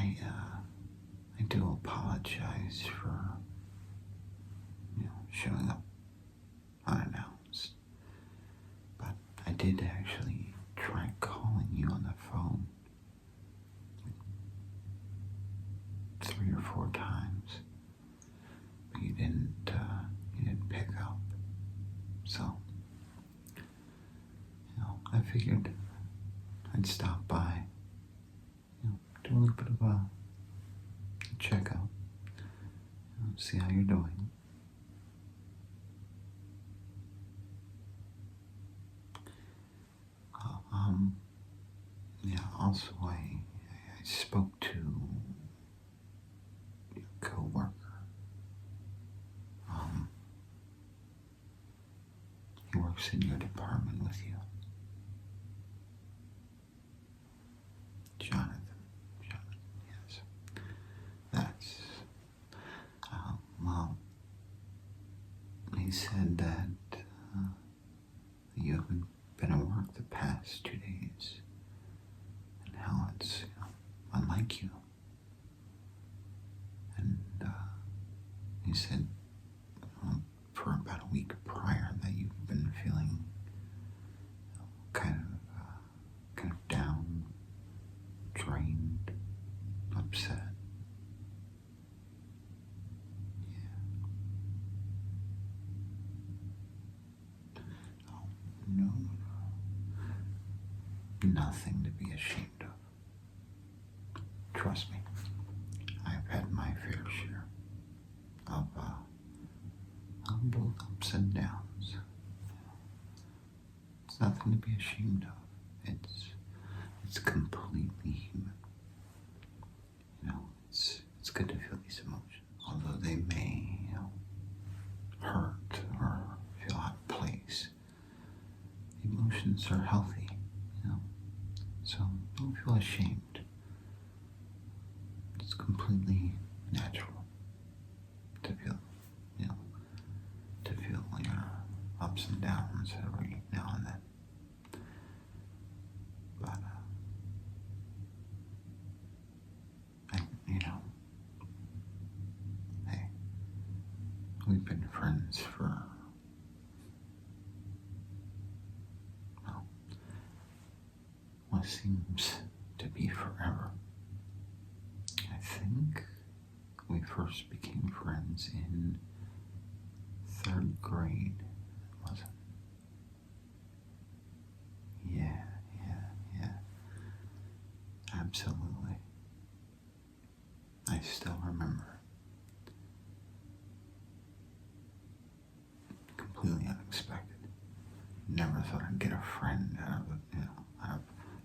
I do apologize for, showing up unannounced. But I did actually try calling you on the phone 3 or 4 times, but you didn't pick up. So, I figured I'd stop by, do a little bit of a checkup, see how you're doing. Also I spoke to your co-worker. He works in your department with you. Jonathan, yes. That's, well, he said that you haven't been at work the past 2 days, and how it's unlike you. And he said for about a week prior that you've been feeling kind of down, drained, upset. No. Nothing to be ashamed of. Trust me, I've had my fair share of both ups and downs. It's nothing to be ashamed of. It's completely human. It's good to feel these emotions, although they may hurt or feel out of place. Emotions are healthy, so don't feel ashamed. It's completely natural to feel, your ups and downs every now and then. But, hey, we've been friends for, what seems to be forever. I think we first became friends in 3rd grade, was it? Yeah. Absolutely. I still remember. Completely unexpected. Never thought I'd get a friend out of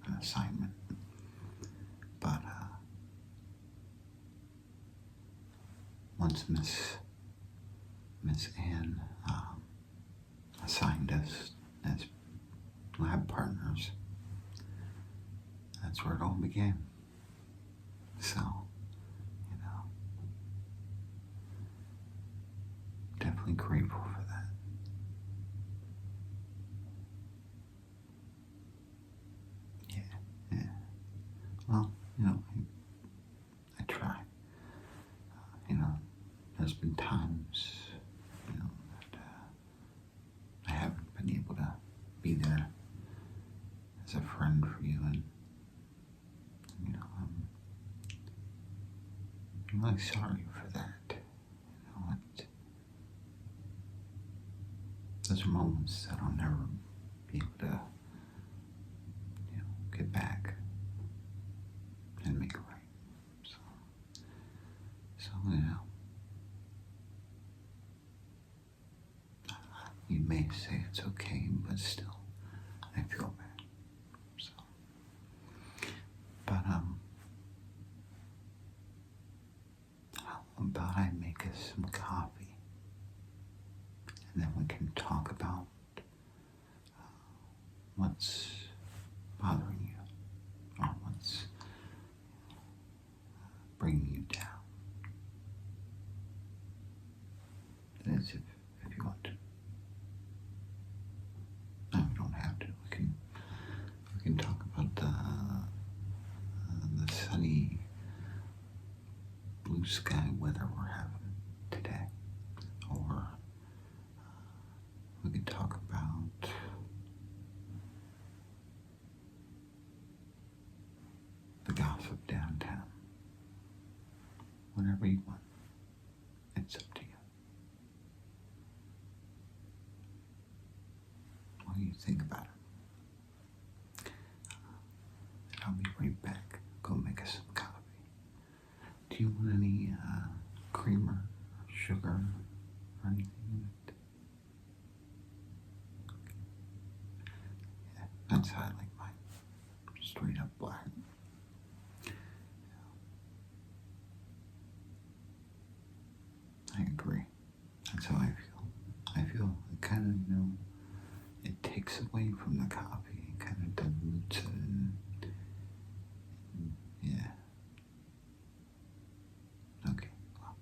an assignment. But once Miss Ann assigned us as lab partners, that's where it all began. So, definitely grateful for that. Yeah. Well, I try. There's been times, that I haven't been able to be there as a friend for you, and I'm really sorry for that. Those are moments that I'll never be able to, get back and make it right. So you may say it's okay, but still, I feel bad. So, but how about I make us some coffee, and then we can talk about what's bothering you, or what's bringing you down. That is, if you want to. No, we don't have to. We can talk about the sunny blue sky weather we're having today. Or we could talk about the gossip downtown. Whatever you want. It's up to you. What do you think about it? I'll be right back. Go make us some coffee. Do you want any creamer, or sugar, or anything in it? Yeah, that's how I like mine. Straight up black. I agree. That's how I feel. I feel it kind of, it takes away from the coffee. It kind of dilutes it. Yeah. Okay. Well,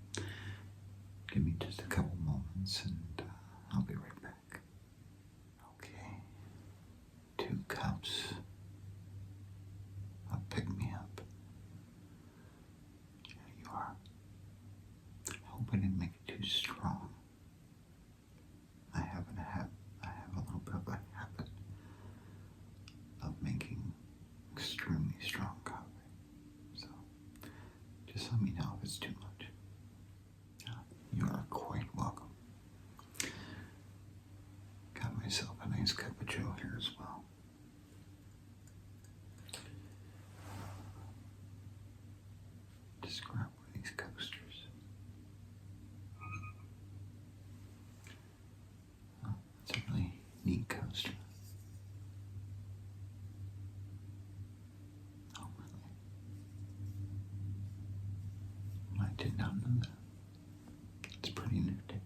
give me just a couple moments and I'll be right back. Okay. 2 cups of pick me up. There you are. I hope I didn't make it too strong. I have a little bit of a habit of making extremely strong coffee. So just let me know if it's too much. You are quite welcome. Got myself a nice cup of joe here as well. Just grab one of these coasters. It's a really neat coaster. Oh, really? I did not know that. It's pretty nifty.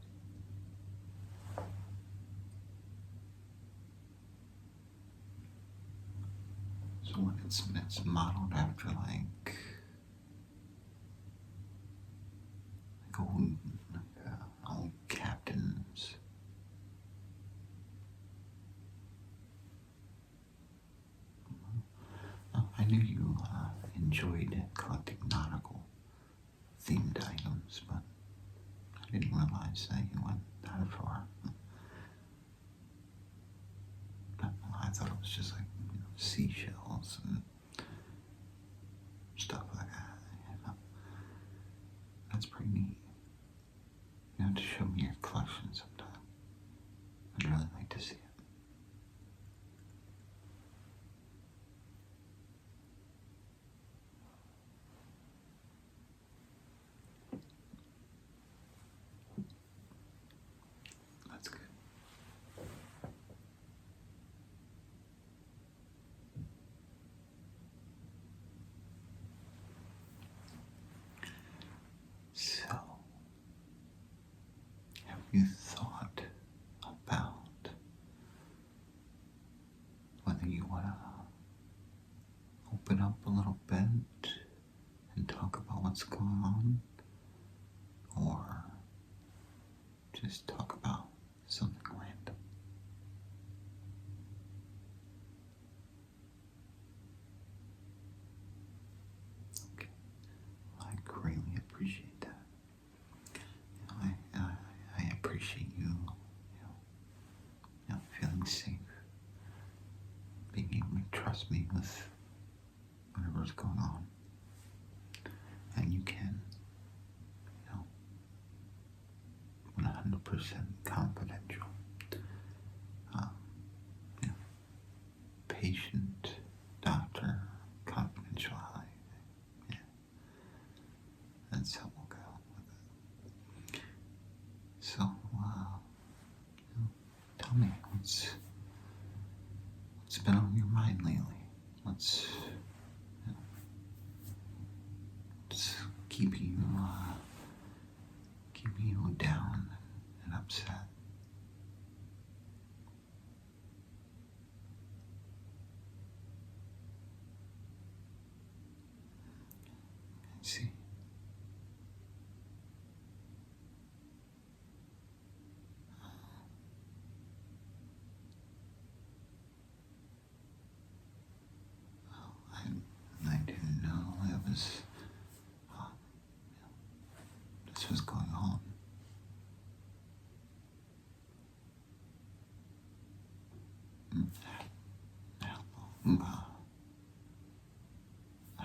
So when it's modeled after like old captains. I knew you enjoyed collecting nautical themed items, but I didn't realize that you went that far. I thought it was just like seashells and stuff like that. That's pretty neat. You have to show me your collection sometime. I'd really like to see it. That's good. So, have you thought about whether you want to open up a little bit and talk about what's going on, or just talk about something random? Okay, I greatly appreciate that. I appreciate you, feeling safe, being able to trust me with whatever's going on, and you can, 100% confidential. Patient, doctor, confidentiality. Yeah, that's how we'll go with it. So, tell me what's been on your mind lately. What's keeping you down and upset. I see. I didn't know it was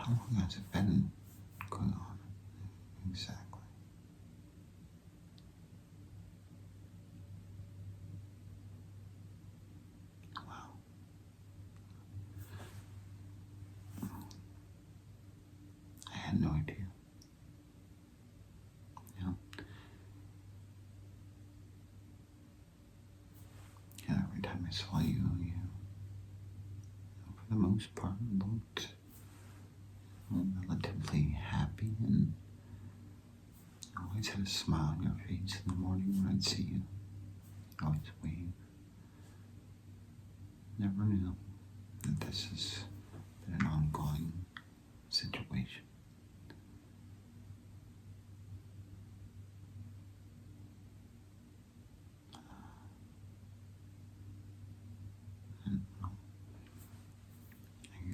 How long has it been going on? Exactly. Wow. I had no idea. You know, every time I saw you, for the most part, looked relatively happy and always had a smile on your face in the morning when I'd see you. Always wave. Never knew that this has been an ongoing situation. And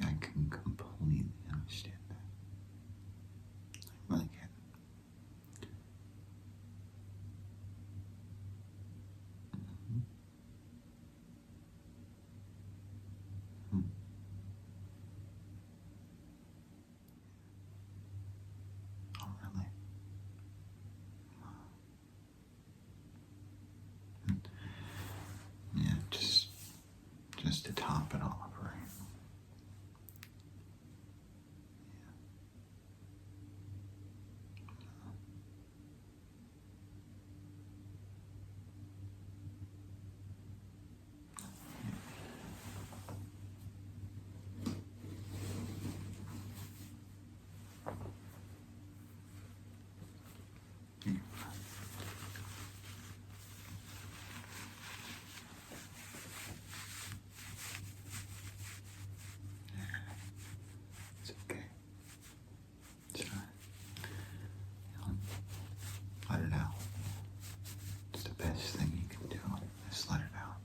I can completely understand that. I really can. Oh, really? Yeah, just to top it off, right? Yeah. It's okay. It's all right. Let it out. It's the best thing you can do. Just let it out.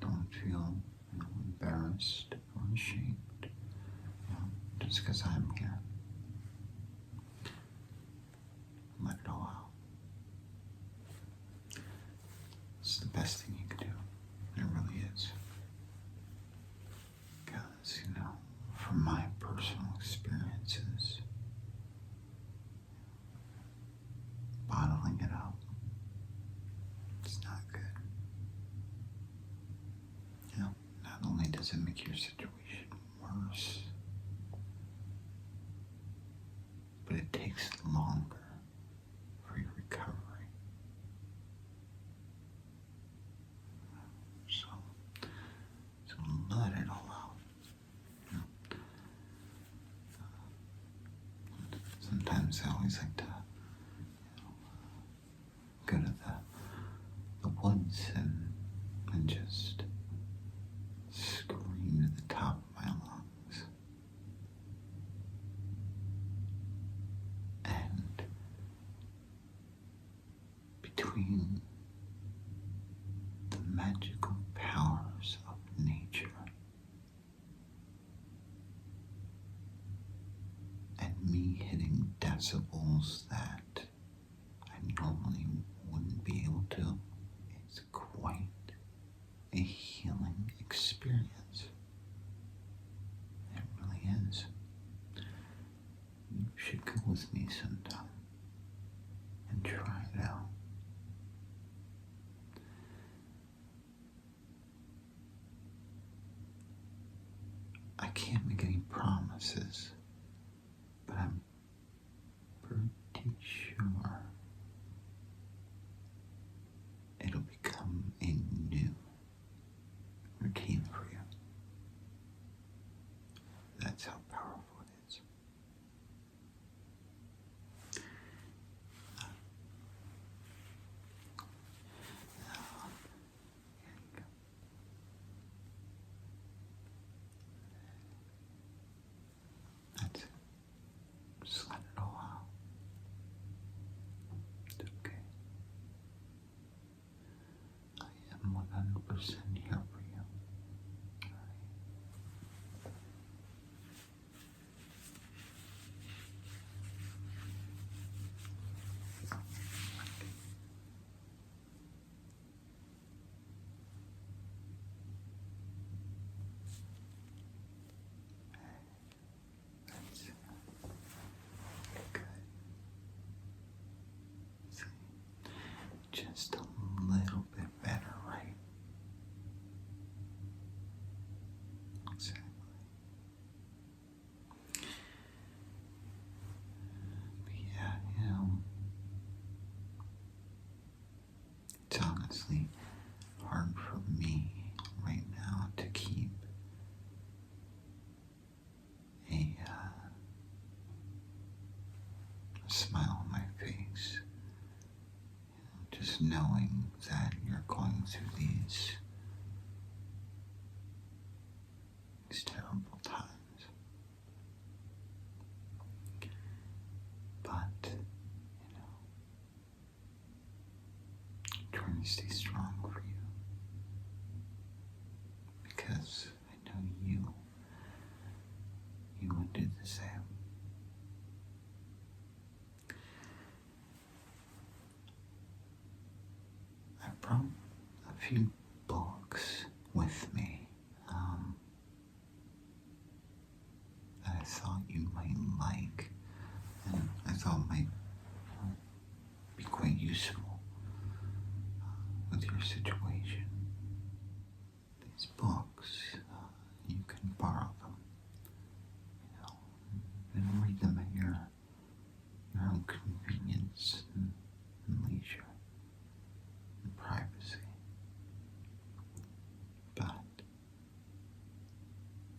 Don't feel embarrassed or ashamed. Just because I'm here. Let it all out. It's the best thing you can do. It really is. Because, from my personal experiences, bottling it up, it's not good. Not only does it make your situation worse, but it takes longer for your recovery. So let it all out. Sometimes I always like to go to the woods and just scream at the top of my lungs. And between the magical powers of nature and me hitting decibels that I normally wouldn't be able to, it's quite a healing experience. It really is. You should go with me sometime and try it out. I can't make any promises, but I'm pretty sure it'll become a new routine for you. That's how powerful it is. That's it. Just let it all out. It's okay. I am 100% here for you. That's just a little bit better, right? Exactly. But yeah, it's honestly hard for me right now to keep a smile on my face. Just knowing that you're going through these terrible times. But, trying to stay strong for you. Because I know you would do the same. I brought a few books with me that I thought you might like, and I thought might be quite useful with your situation. These books, you can borrow them, and read them at your own convenience and leisure and privacy. But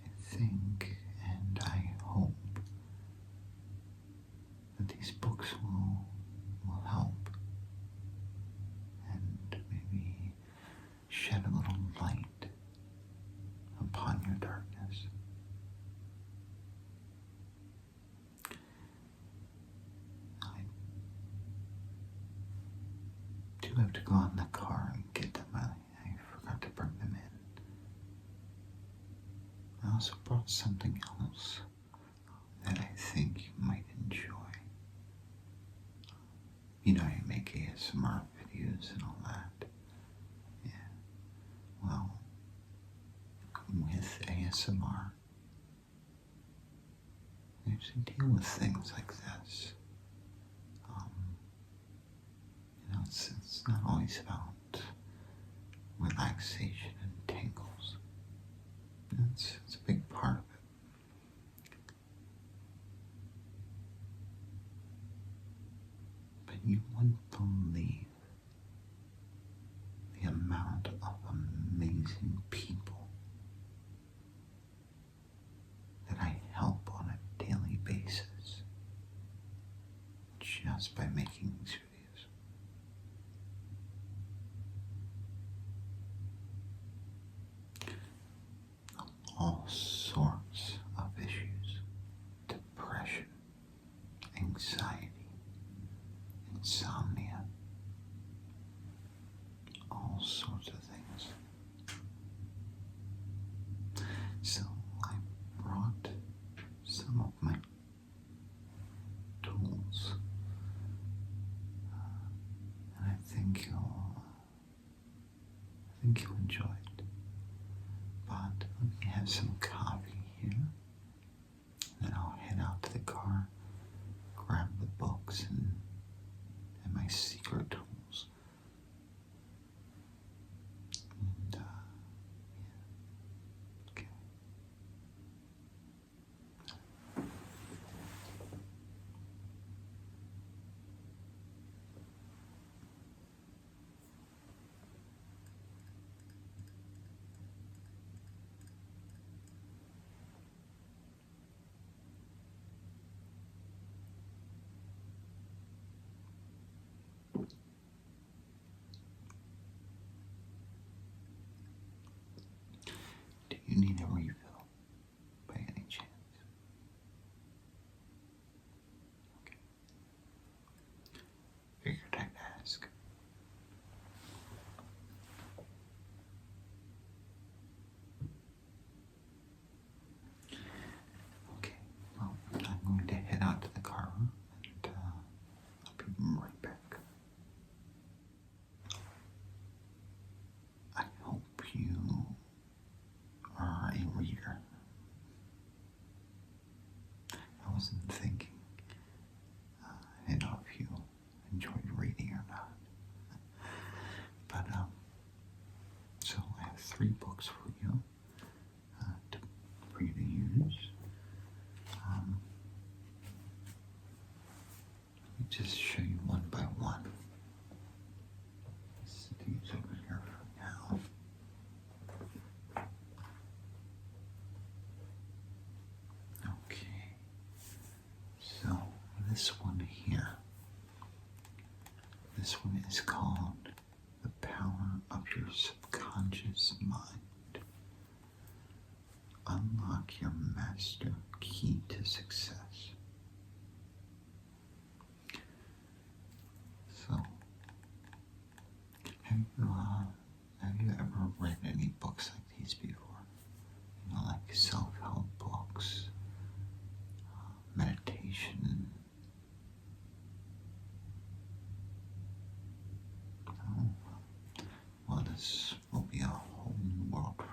I think and I hope that these books will help and maybe shed a little light upon your darkness. I do have to go out in the car and get them. I forgot to bring them in. I also brought something else that I think you might enjoy. I make ASMR videos and all that. Yeah. Well, with ASMR, I actually deal with things like this. It's not always about relaxation and tingles. It's a big part of it. But you wouldn't believe the amount of amazing people that I help on a daily basis just by making these videos. All sorts of issues: depression, anxiety, insomnia, all sorts of things. So I brought some of my tools, and I think you'll enjoy it. But let me have some coffee here, then I'll head out to the car, grab the books and my secret tools. And yeah. Okay. just show you one by one. Set these over here for now. Okay, so this one here, this one is called The Power of Your Subconscious Mind. Unlock your master key to success. So, have you ever read any books like these before? You know, like self-help books, meditation. Oh, well, this will be a whole new world for you.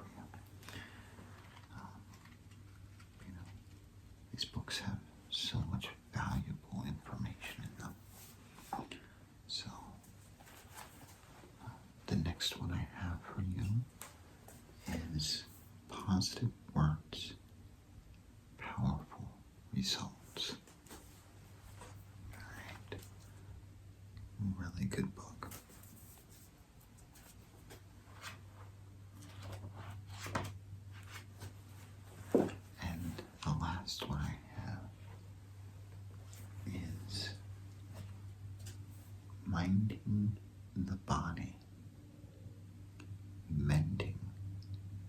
You know, these books have so much valuable information in them. So, the next one I have for you is Positive Words, Powerful Results. Alright. Really good book. And the last one I have is Minding the Body, Mending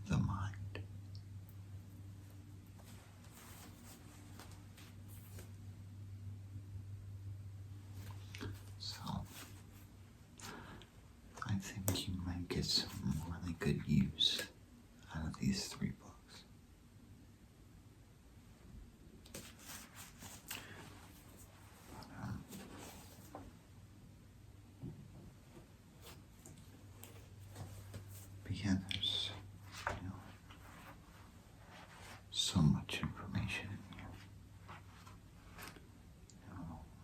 the Mind. So, I think you might get some really good use out of these 3 books. But yeah, there's, so much information in here.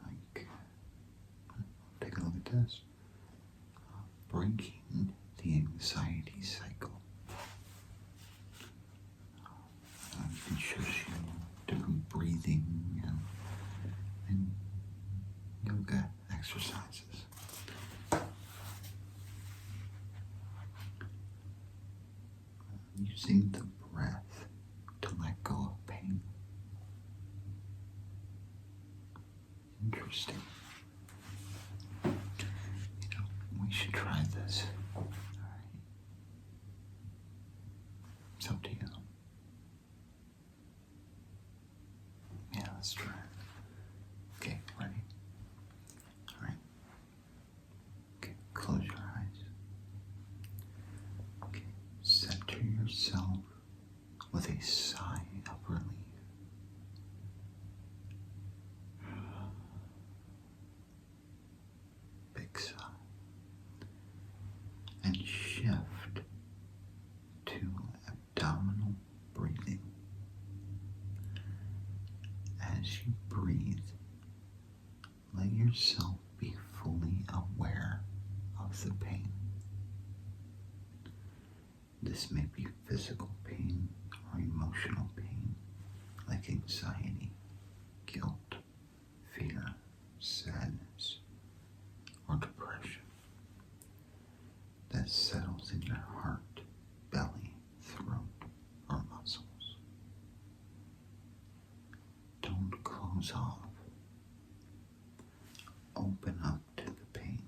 Like, take a look at this. Breaking the anxiety cycle. It shows you different breathing and yoga exercises. Using the breath to let go of pain. Interesting. We should try this. All right. It's up to you. Yeah, let's try it. Okay, ready? All right. Okay, close your eyes. Okay, center yourself with a sigh of relief. Big sigh. And shift to abdominal breathing. As you breathe, let yourself be fully aware of the pain. This may be physical pain or emotional pain, like anxiety, guilt, fear, sadness, or depression that settles in your heart, belly, throat, or muscles. Don't close off. Open up to the pain.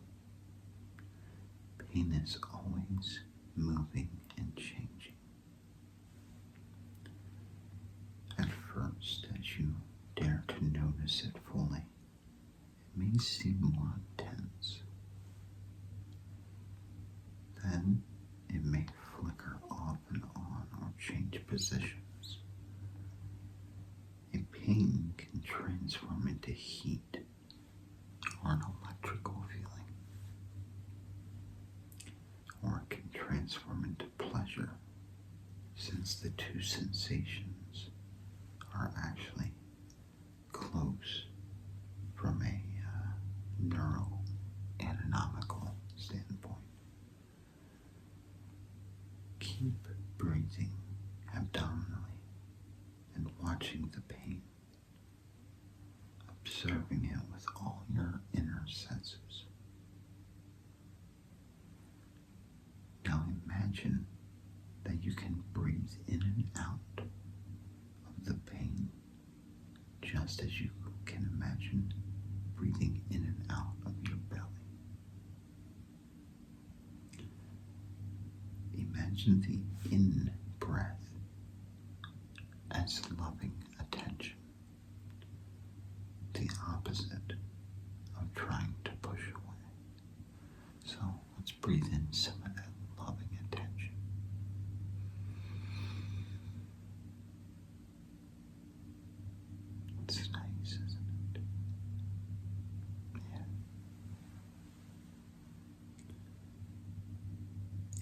Pain is always moving and changing. At first, as you dare to notice it fully, it may seem more intense. Then it may flicker off and on or change positions. A pain can transform into heat or an electrical feeling, or it can transform into pleasure, since the two sensations are actually close from a neuroanatomical standpoint. Keep breathing abdominally and watching the pain, observing it with all your just as you can imagine breathing in and out of your belly. Imagine the in-breath as loving attention, the opposite of trying to push away. So let's breathe in some of that loving attention. It's nice, isn't it? Yeah.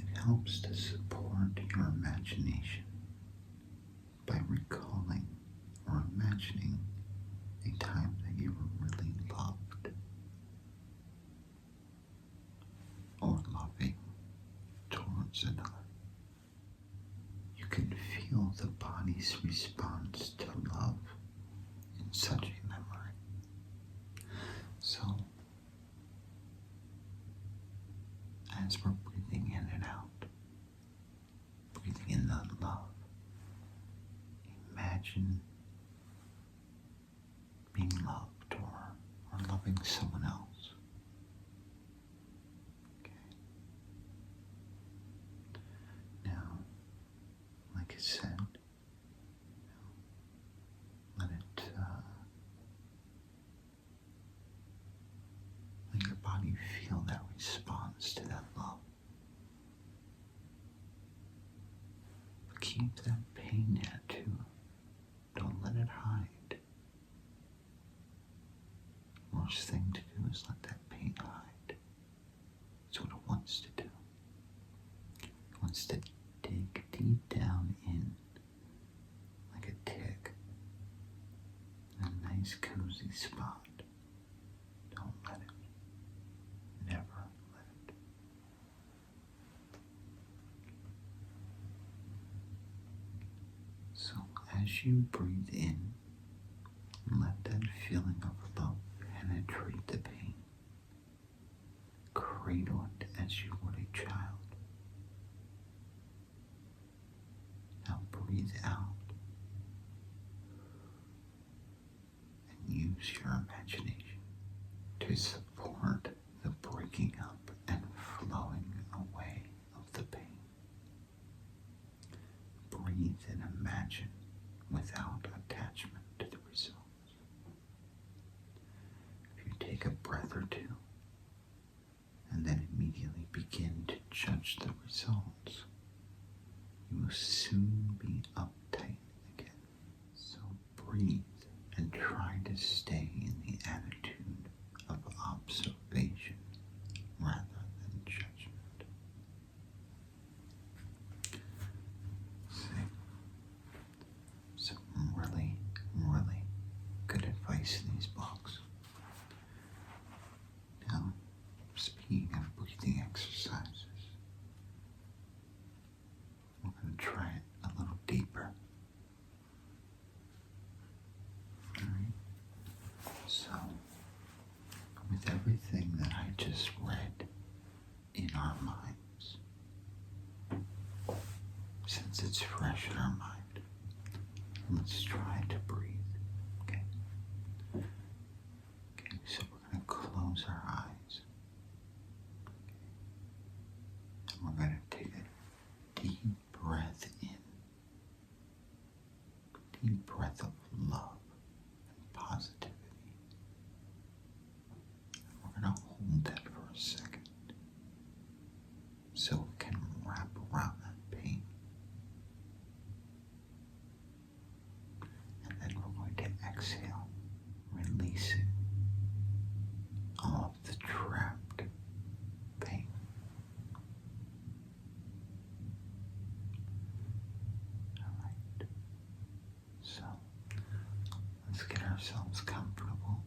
It helps to support your imagination by recalling or imagining a time that you were really loved or loving towards another. You can feel the body's response to love in such a memory. So, as we're breathing in and out, breathing in the love, imagine being loved or loving someone else. Okay. Now, like I said, let your body feel that response to that love. But keep that pain there too. Don't let it hide. Worst thing to do is let that pain hide. It's what it wants to do. It wants to dig deep down in like a tick in a nice cozy spot. Don't let it. Never let it. So as you breathe in, let that feeling of love penetrate the pain. Cradle it as you would a child. Now breathe out and use your imagination to support the breaking up and flowing away of the pain. Breathe and imagine without attachment to the results. If you take a breath or two and then immediately begin to judge the results, you will soon be uptight again. So breathe and try to stay in the attitude of observation rather than judgment. See, some really, really good advice in these books. Now, speaking of breathing exercises, we're going to try it a little deeper. Alright? So, with everything that I just read in our minds, since it's fresh in our mind, let's try to breathe. Okay? Okay, so we're going to close our eyes. Okay. And we're going to take a deep breath in. Deep breath of love and positivity. And we're going to hold that for a second so it can wrap around that pain. And then we're going to exhale, releasing all of the trapped pain. Alright, so let's get ourselves comfortable.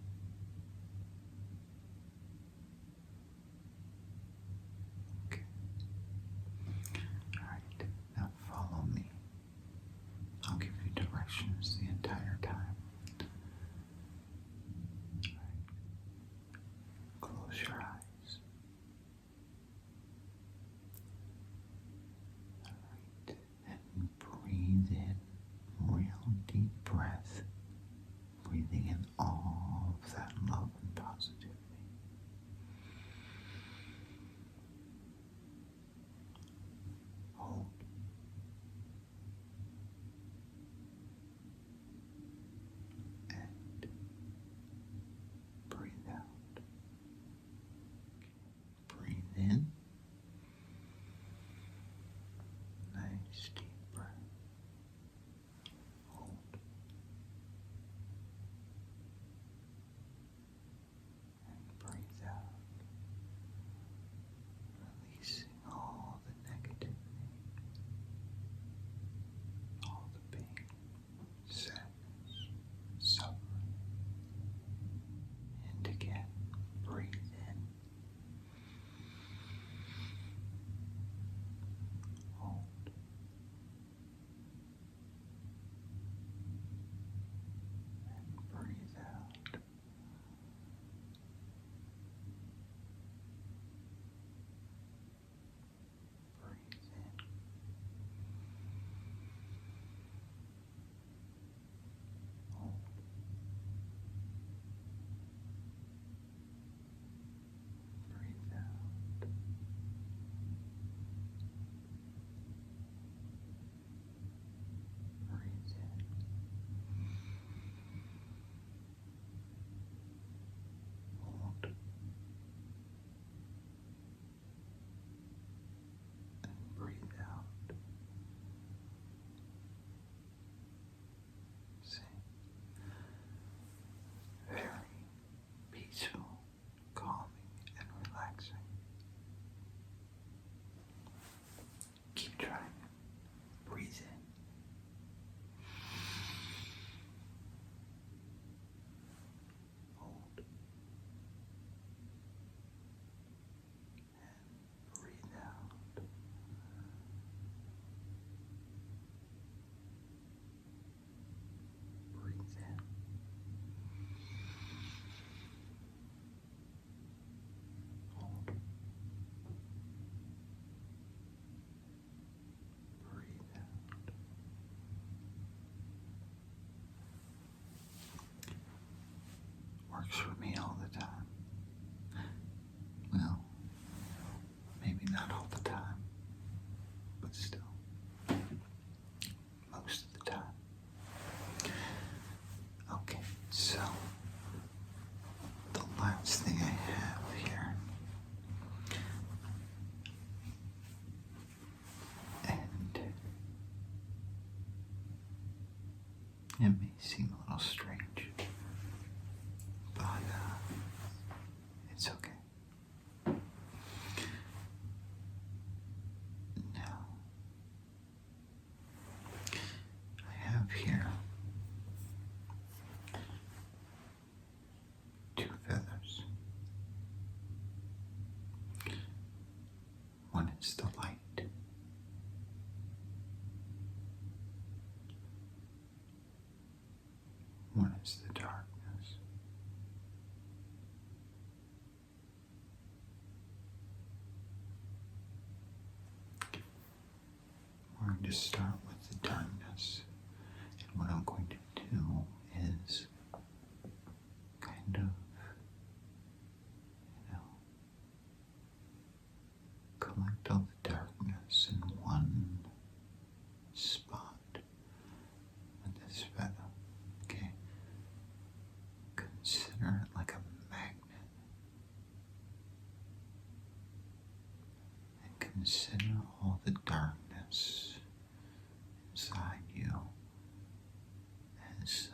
Okay. Alright, now follow me. I'll give you directions the entire time. Alright. Close your eyes. Alright, and breathe in, real deep breath, breathing for me all the time. Well, maybe not all the time, but still, most of the time. Okay, so the last thing I have here, and it may seem a little strange, but it's okay. Now, I have here 2 feathers. One is the light. One is the darkness. We're going to start with the darkness, and what I'm going to do is kind of, collect all the darkness in one spot with this feather, okay? Consider it like a magnet, and consider all the darkness inside you as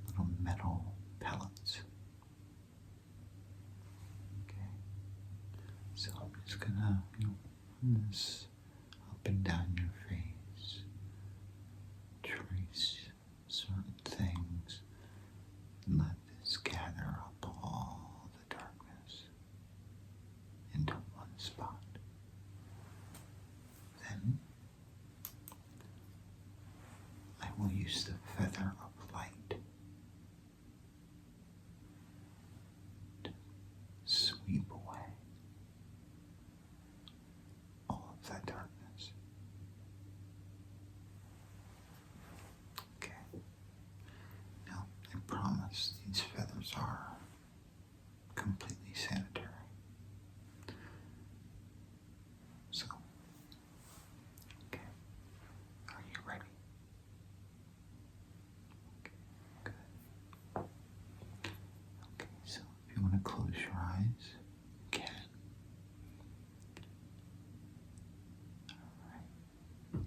little metal pellets. Okay, so I'm just gonna run this up and down your face, trace certain things, and let this gather up all the darkness into one spot. Then I will use the feather of light to sweep away all of that darkness. Okay. Now, I promise these feathers are completely sanitary. So, okay. Are you ready? Okay, good. Okay, so if you want to close your eyes, you can. All right.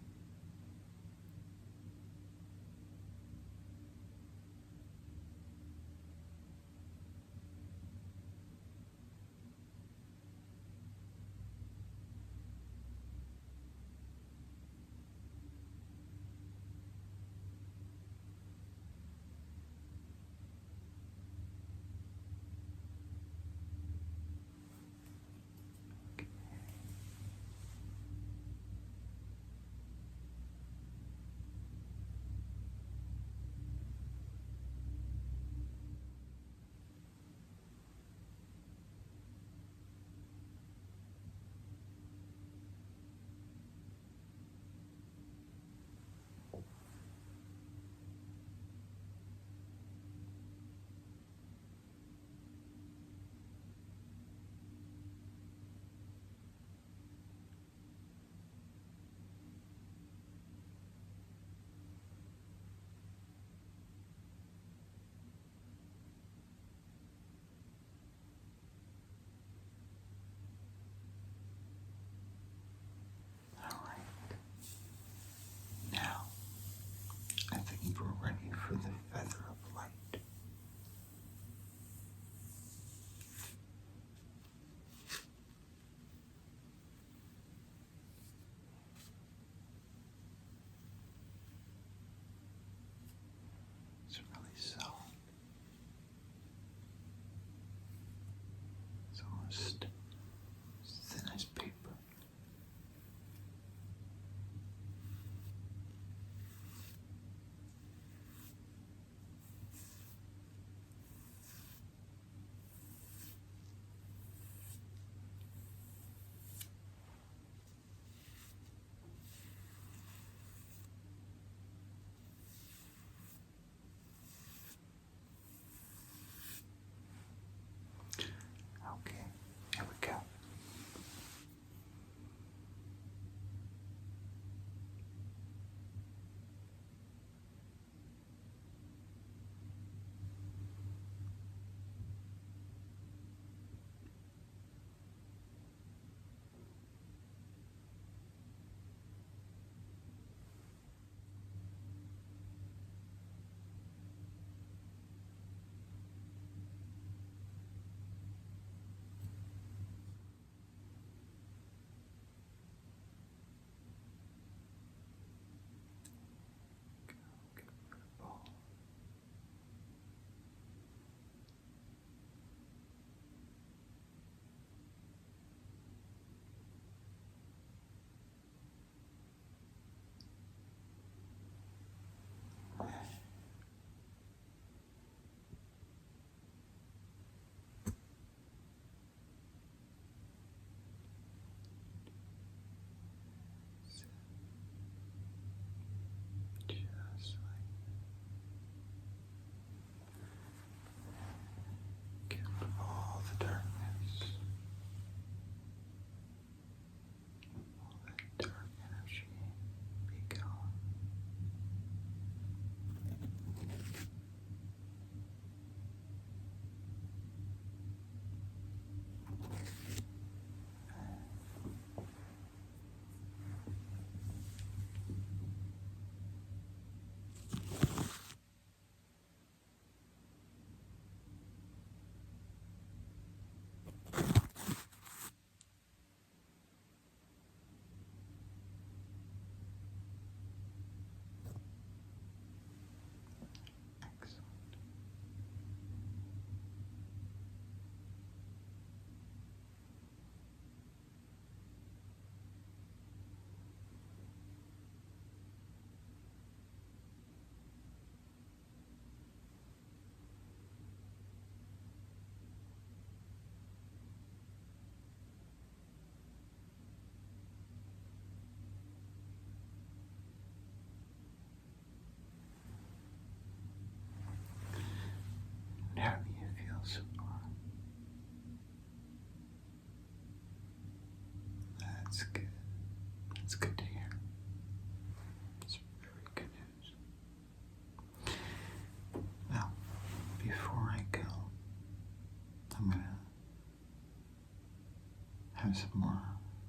try some more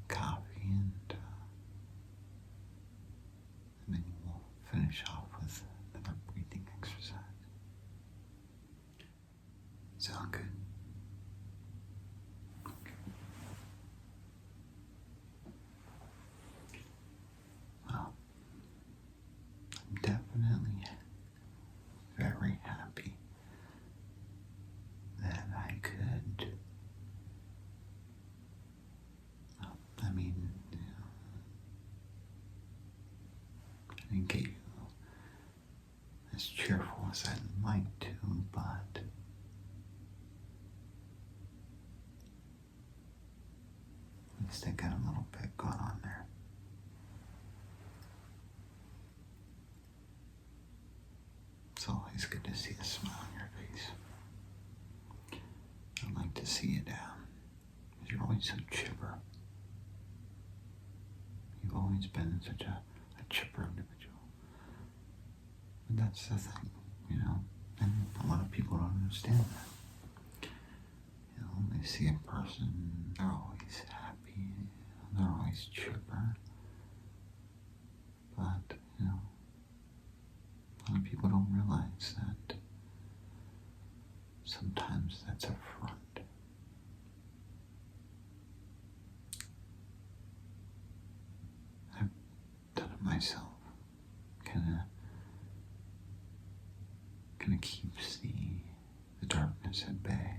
coffee, and then we'll finish off with another breathing exercise. Sound good? Okay. Well, I'm definitely very happy that I could, I mean, I didn't get you as cheerful as I'd like to, but at least I got a little bit going on there. It's always good to see a smile on your face. I'd like to see it down, because you're always so chipper. You've always been such a chipper individual. But that's the thing, and a lot of people don't understand that. They see a person, they're always happy, they're always chipper. But, a lot of people don't realize that sometimes that's a front. I've done it myself. Kinda keeps the darkness at bay.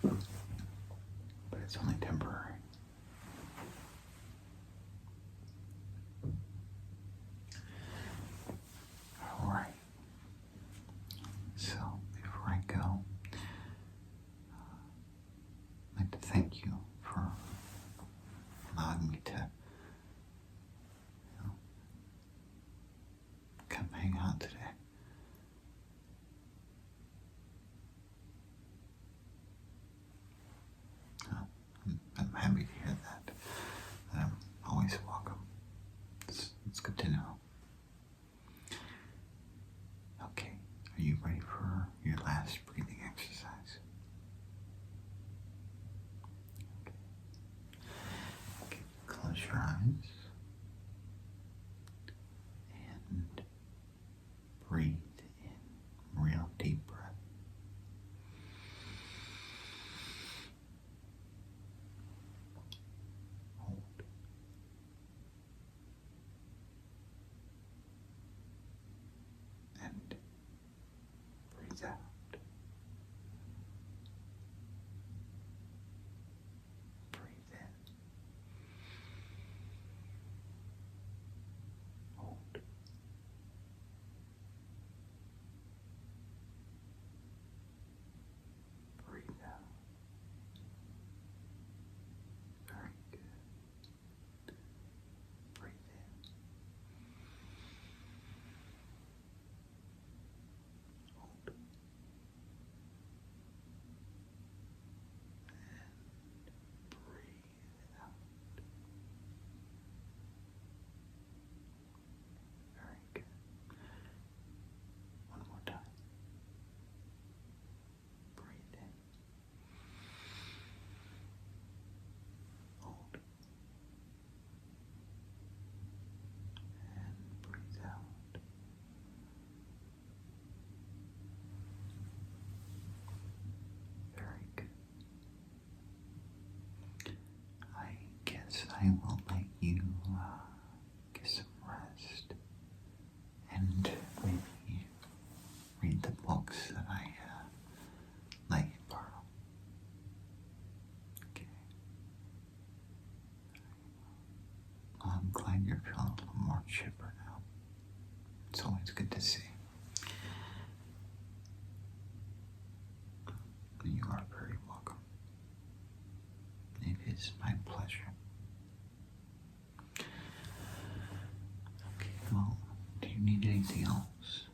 But it's only temporary. Alright. So, before I go, I'd like to thank you for allowing me to come hang out today. I'm happy to hear that. I'm always welcome. It's good to know. Okay, are you ready for your last breathing exercise? Okay, close your eyes and breathe in real deep breath. Hold. And breathe out. Breathe in. Hold. Breathe out. Very good. Breathe in. Hold. And breathe out. Very good. One more time. Breathe in. Hold. And breathe out. Very good. I guess I will let you get some rest and maybe read the books that I let you borrow. Okay. Well, I'm glad you're feeling a little more chipper now. It's always good to see. You are very welcome. It is my pleasure. Okay, well, do you need anything else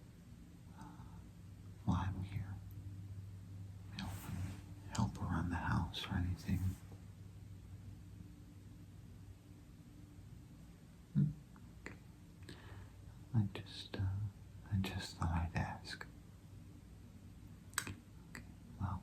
while I'm here? Help around the house or anything? Okay. I just thought I'd ask. Okay, well,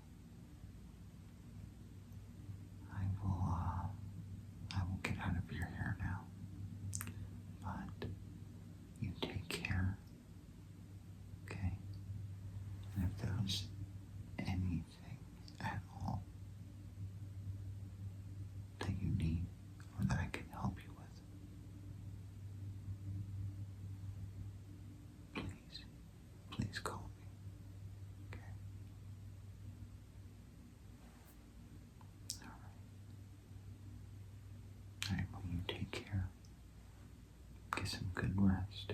get some good rest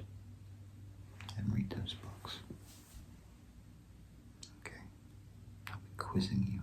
and read those books. Okay? I'll be quizzing you